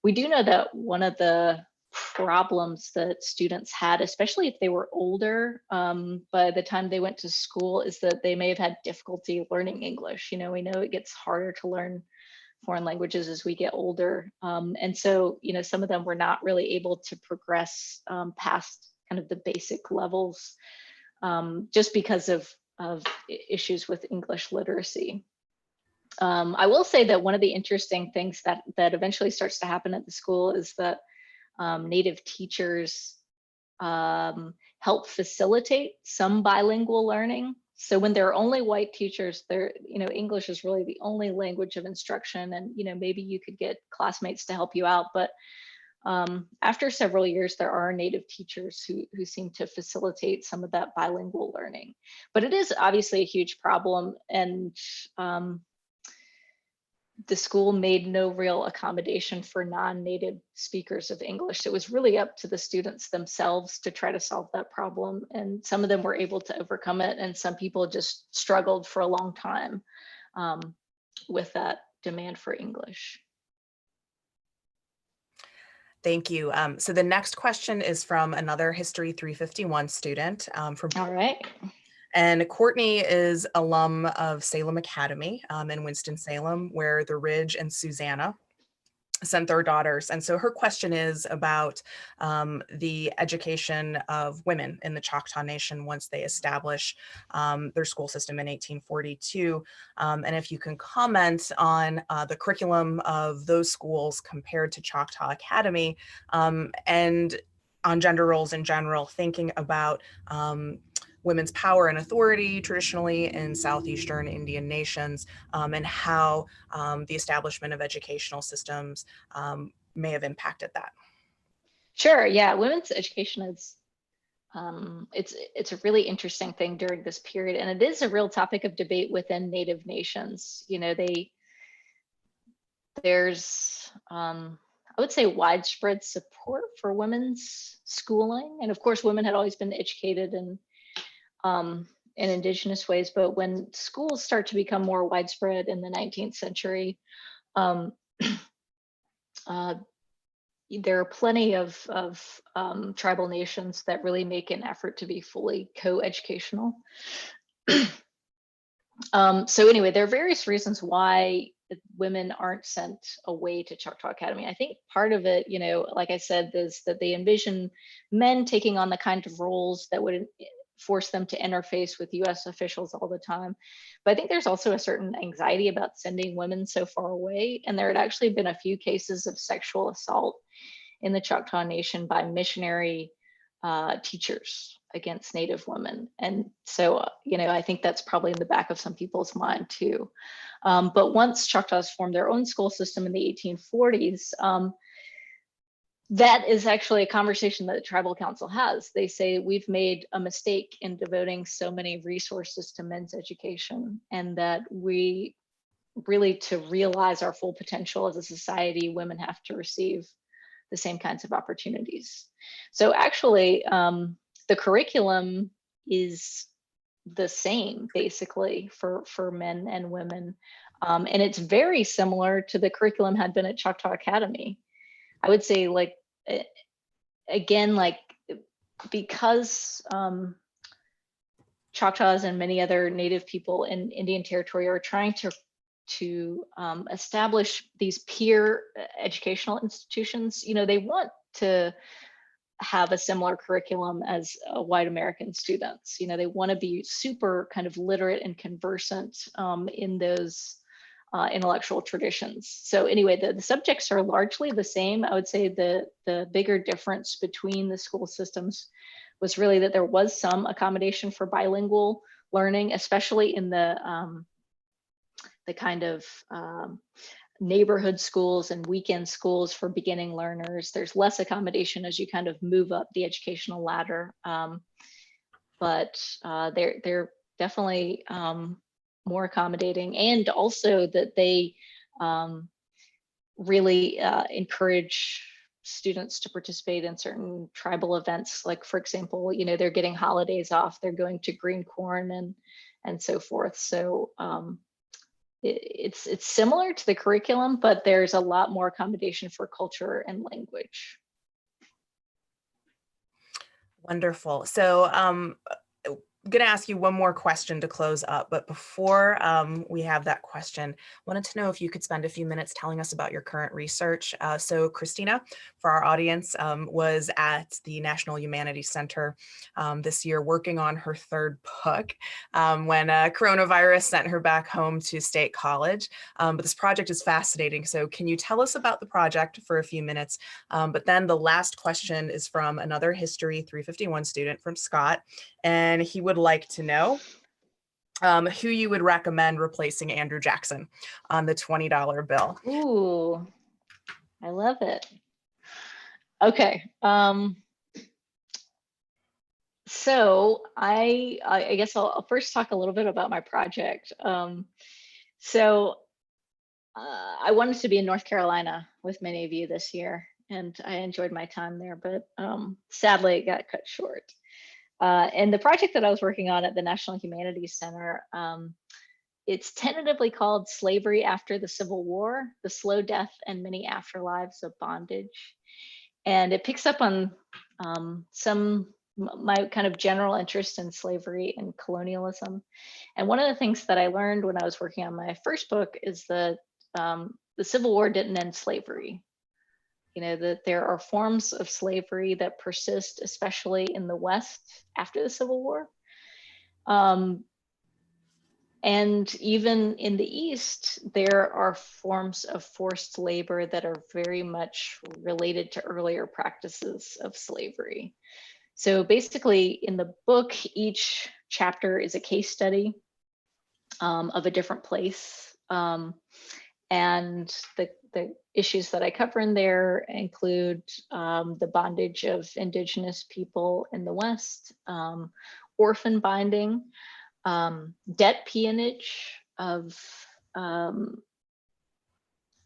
We do know that one of the problems that students had, especially if they were older, by the time they went to school, is that they may have had difficulty learning English. We know it gets harder to learn foreign languages as we get older. And so, some of them were not really able to progress past kind of the basic levels, just because of issues with English literacy. I will say that one of the interesting things that eventually starts to happen at the school is that Native teachers help facilitate some bilingual learning. So when there are only white teachers, English is really the only language of instruction, and maybe you could get classmates to help you out. But after several years, there are Native teachers who seem to facilitate some of that bilingual learning. But it is obviously a huge problem, and the school made no real accommodation for non-native speakers of English. It was really up to the students themselves to try to solve that problem. And some of them were able to overcome it, and some people just struggled for a long time with that demand for English. Thank you. So the next question is from another History 351 student from. All right. And Courtney is alum of Salem Academy in Winston-Salem, where the Ridge and Susanna sent their daughters. And so her question is about the education of women in the Choctaw Nation once they establish their school system in 1842. And if you can comment on the curriculum of those schools compared to Choctaw Academy, and on gender roles in general, thinking about women's power and authority traditionally in Southeastern Indian nations, and how the establishment of educational systems may have impacted that. Sure, yeah, women's education is, it's a really interesting thing during this period, and it is a real topic of debate within Native nations. There's, I would say, widespread support for women's schooling. And of course, women had always been educated in indigenous ways, but when schools start to become more widespread in the 19th century, there are plenty of tribal nations that really make an effort to be fully co-educational. So anyway, there are various reasons why women aren't sent away to Choctaw Academy. I think part of it, like I said, is that they envision men taking on the kind of roles that would force them to interface with US officials all the time. But I think there's also a certain anxiety about sending women so far away. And there had actually been a few cases of sexual assault in the Choctaw Nation by missionary teachers against Native women. And so, I think that's probably in the back of some people's mind too. But once Choctaws formed their own school system in the 1840s, that is actually a conversation that the tribal council has. They say, we've made a mistake in devoting so many resources to men's education, and that we really, to realize our full potential as a society, women have to receive the same kinds of opportunities. So actually, the curriculum is the same basically for men and women. And it's very similar to the curriculum had been at Choctaw Academy. I would say, again, because Choctaws and many other Native people in Indian Territory are trying to establish these peer educational institutions, they want to have a similar curriculum as white American students. They want to be super kind of literate and conversant in those intellectual traditions. So anyway, the subjects are largely the same. I would say the bigger difference between the school systems was really that there was some accommodation for bilingual learning, especially in the kind of neighborhood schools and weekend schools for beginning learners. There's less accommodation as you kind of move up the educational ladder, but they're definitely more accommodating, and also that they really encourage students to participate in certain tribal events. Like, for example, they're getting holidays off, they're going to green corn and so forth. So it's similar to the curriculum, but there's a lot more accommodation for culture and language. Wonderful. So I'm going to ask you one more question to close up, but before we have that question, wanted to know if you could spend a few minutes telling us about your current research. So Christina, for our audience, was at the National Humanities Center this year working on her third book when coronavirus sent her back home to State College. But this project is fascinating. So can you tell us about the project for a few minutes? But then the last question is from another History 351 student from Scott, and he would like to know who you would recommend replacing Andrew Jackson on the $20 bill. Ooh, I love it. Okay. So I guess I'll first talk a little bit about my project. So I wanted to be in North Carolina with many of you this year, and I enjoyed my time there, but sadly it got cut short. And the project that I was working on at the National Humanities Center, it's tentatively called Slavery After the Civil War, the Slow Death and Many Afterlives of Bondage. And it picks up on my kind of general interest in slavery and colonialism. And one of the things that I learned when I was working on my first book is that the Civil War didn't end slavery. That there are forms of slavery that persist, especially in the West after the Civil War. And even in the East, there are forms of forced labor that are very much related to earlier practices of slavery. So basically in the book, each chapter is a case study of a different place. And the issues that I cover in there include the bondage of Indigenous people in the West, orphan binding, debt peonage of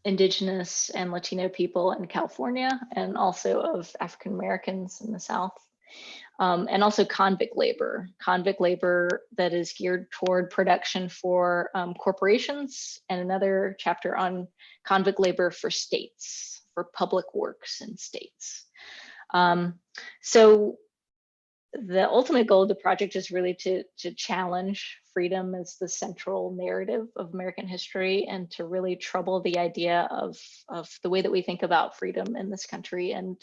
Indigenous and Latino people in California, and also of African Americans in the South. And also convict labor that is geared toward production for corporations, and another chapter on convict labor for states. for public works in states. So the ultimate goal of the project is really to challenge freedom as the central narrative of American history, and to really trouble the idea of the way that we think about freedom in this country, and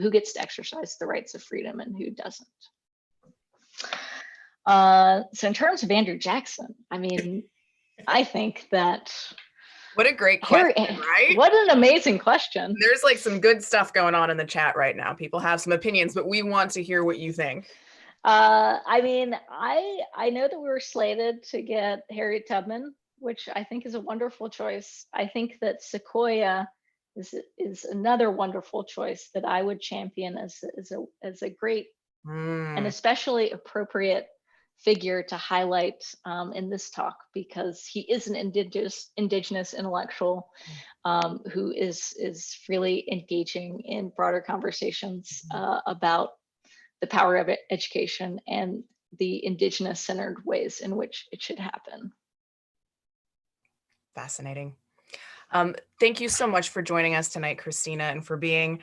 who gets to exercise the rights of freedom and who doesn't. So in terms of Andrew Jackson, I mean, I think that what a great question, right? What an amazing question. There's like some good stuff going on in the chat right now. People have some opinions, but we want to hear what you think. I mean, I know that we were slated to get Harriet Tubman, which I think is a wonderful choice. I think that Sequoia is another wonderful choice that I would champion as a great and especially appropriate figure to highlight in this talk, because he is an indigenous intellectual who is really engaging in broader conversations about the power of education and the indigenous centered ways in which it should happen. Fascinating. Thank you so much for joining us tonight, Christina, and for being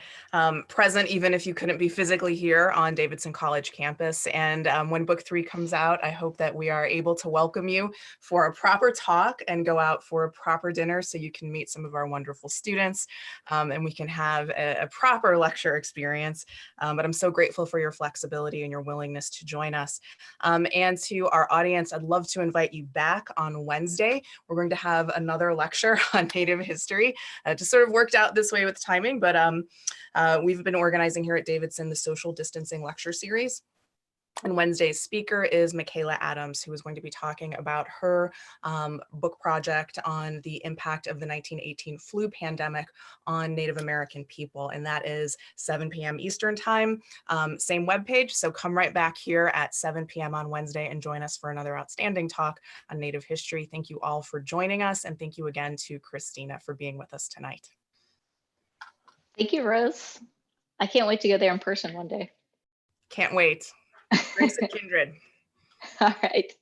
present, even if you couldn't be physically here on Davidson College campus. And when book 3 comes out, I hope that we are able to welcome you for a proper talk and go out for a proper dinner so you can meet some of our wonderful students and we can have a proper lecture experience. But I'm so grateful for your flexibility and your willingness to join us. And to our audience, I'd love to invite you back on Wednesday. We're going to have another lecture on Native history. Just sort of worked out this way with timing, but we've been organizing here at Davidson the social distancing lecture series. And Wednesday's speaker is Michaela Adams, who is going to be talking about her book project on the impact of the 1918 flu pandemic on Native American people. And that is 7 p.m. Eastern time, same webpage. So come right back here at 7 p.m. on Wednesday and join us for another outstanding talk on Native history. Thank you all for joining us. And thank you again to Christina for being with us tonight. Thank you, Rose. I can't wait to go there in person one day. Can't wait. Grace and kindred. All right.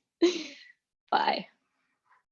Bye.